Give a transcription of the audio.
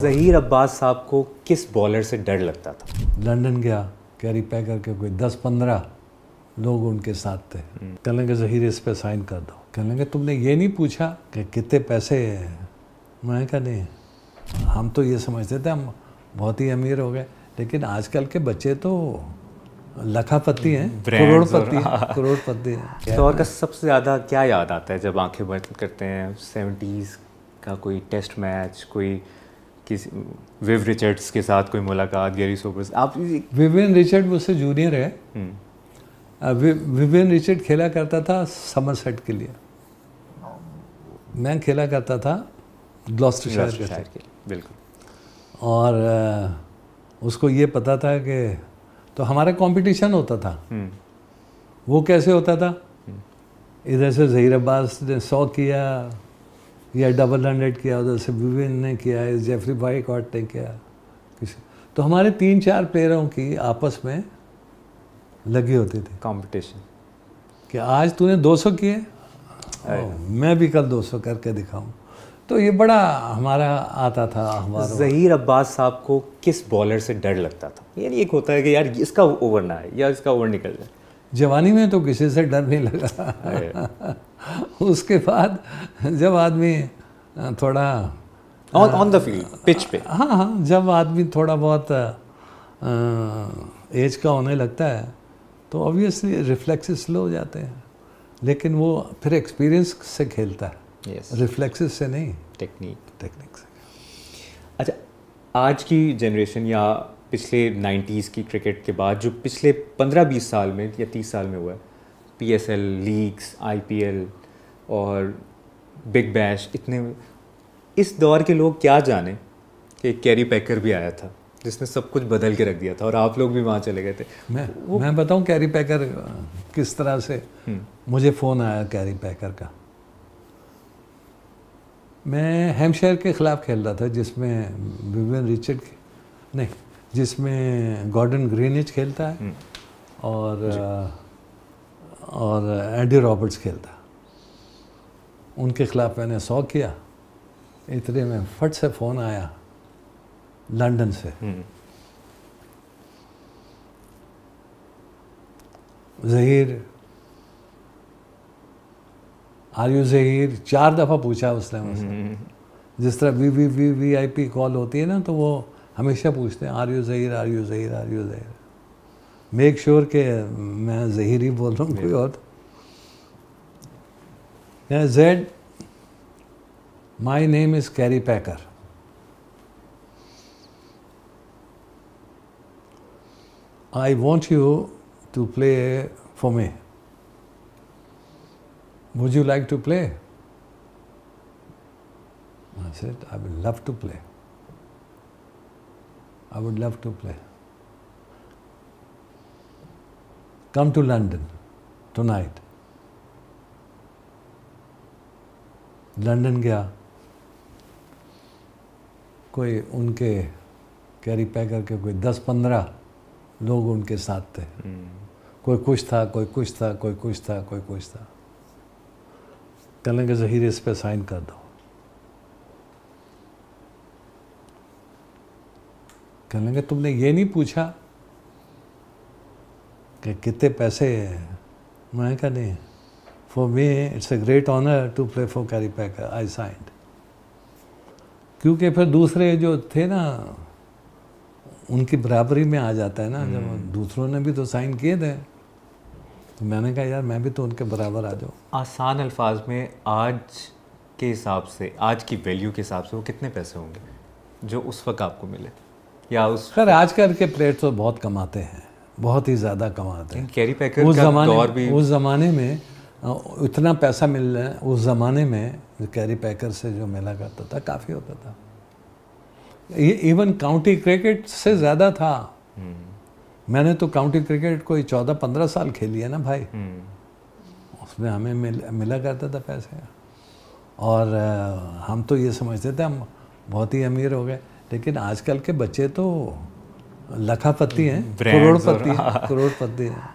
ज़हीर अब्बास साहब को किस बॉलर से डर लगता था? लंदन गया, कैरी पैकर के कोई 10-15 लोग उनके साथ थे। कहेंगे ज़हीर इस पे साइन कर दो। कहेंगे तुमने ये नहीं पूछा कि कितने पैसे हैं? मैं कहा नहीं, हम तो ये समझते थे हम बहुत ही अमीर हो गए, लेकिन आजकल के बच्चे तो लखापति हैं, करोड़पति हैं। इस दौर का सबसे ज़्यादा क्या याद आता है जब आंखें बंद करते हैं? 70s का कोई टेस्ट मैच, कोई किसी विव रिचर्ड्स के साथ कोई मुलाकात, गैरी सोबर्स? आप विवियन रिचर्ड मुझसे जूनियर है। विवियन रिचर्ड खेला करता था समरसेट के लिए, मैं खेला करता था ग्लॉस्टरशायर के लिए। बिल्कुल। और उसको ये पता था कि तो हमारा कंपटीशन होता था। वो कैसे होता था? इधर से ज़हीर अब्बास ने 100 किया या डबल 100 किया, उधर से विवियन ने किया, जेफरी बॉयकॉट ने किया किसी, तो हमारे 3-4 प्लेयरों की आपस में लगी होती थी कंपटीशन कि आज तूने 200 किए, मैं भी कल 200 करके दिखाऊं। तो ये बड़ा हमारा आता था हमारा। ज़हीर अब्बास साहब को किस बॉलर से डर लगता था? यानी एक होता है कि यार इसका ओवर ना है या इसका ओवर निकल जाए। जवानी में तो किसी से डर नहीं लगा। उसके बाद जब आदमी थोड़ा ऑन द फील्ड, पिच पे, हाँ, जब आदमी थोड़ा बहुत एज का होने लगता है तो ऑब्वियसली रिफ्लेक्सेस स्लो हो जाते हैं, लेकिन वो फिर एक्सपीरियंस से खेलता है। रिफ्लेक्सेस से नहीं, टेक्निक से। अच्छा, आज की जनरेशन या पिछले 90s की क्रिकेट के बाद जो पिछले 15-20 साल में या 30 साल में हुआ है, PSL, लीग्स, IPL और बिग बैश, इतने, इस दौर के लोग क्या जाने कि कैरी पैकर भी आया था जिसने सब कुछ बदल के रख दिया था और आप लोग भी वहाँ चले गए थे। मैं बताऊँ कैरी पैकर किस तरह से मुझे फ़ोन आया कैरी पैकर का। मैं हैम्पशायर के ख़िलाफ़ खेल रहा था जिसमें विवियन रिचर्ड नहीं, जिसमें गॉर्डन ग्रीनिच खेलता है और एडी रॉबर्ट्स खेलता। उनके ख़िलाफ़ मैंने 100 किया। इतने में फट से फ़ोन आया लंदन से, ज़हीर, आर यू ज़हीर? 4 दफ़ा पूछा उसने मुझसे। जिस तरह VIP कॉल होती है ना, तो वो हमेशा पूछते हैं are you Zaheer, are you Zaheer, are you Zaheer. Make sure कि मैं ज़हीर ही बोल रहा हूँ, कोई और। Z, my name is Kerry Packer. I want you to play for me. Would you like to play? I said, I would love to play. I would love to play. Come to London tonight. London गया, कोई उनके carry पैकर के कोई 10-15 लोग उनके साथ थे। कोई कुछ था, कोई कुछ था, कोई कुछ था, कोई कुछ था। कहेंगे ज़हीर इस पे साइन कर दो। कहेंगे तुमने ये नहीं पूछा कि कितने पैसे हैं? मैं कहा नहीं, for me it's a great honour to play for Kerry Packer, I signed. क्योंकि फिर दूसरे जो थे ना, उनकी बराबरी में आ जाता है ना, जब दूसरों ने भी तो साइन किए थे, तो मैंने कहा यार मैं भी तो उनके बराबर आ जाऊँ। आसान अल्फाज में आज के हिसाब से, आज की वैल्यू के हिसाब से वो कितने पैसे होंगे जो उस वक्त आपको मिले? या उस खैर आजकल के प्लेयर तो बहुत कमाते हैं, बहुत ही ज़्यादा कमाते हैं। कैरी पैकर का दौर भी, उस ज़माने में इतना पैसा मिल रहा है, उस ज़माने में कैरी पैकर से जो मिला करता था काफ़ी होता था। इवन काउंटी क्रिकेट से ज़्यादा था। मैंने तो काउंटी क्रिकेट कोई 14-15 साल खेली है ना भाई। उसमें हमें मिला करता था पैसे, और हम तो ये समझते थे हम बहुत ही अमीर हो गए, लेकिन आजकल के बच्चे तो लखापति हैं, करोड़पति हैं।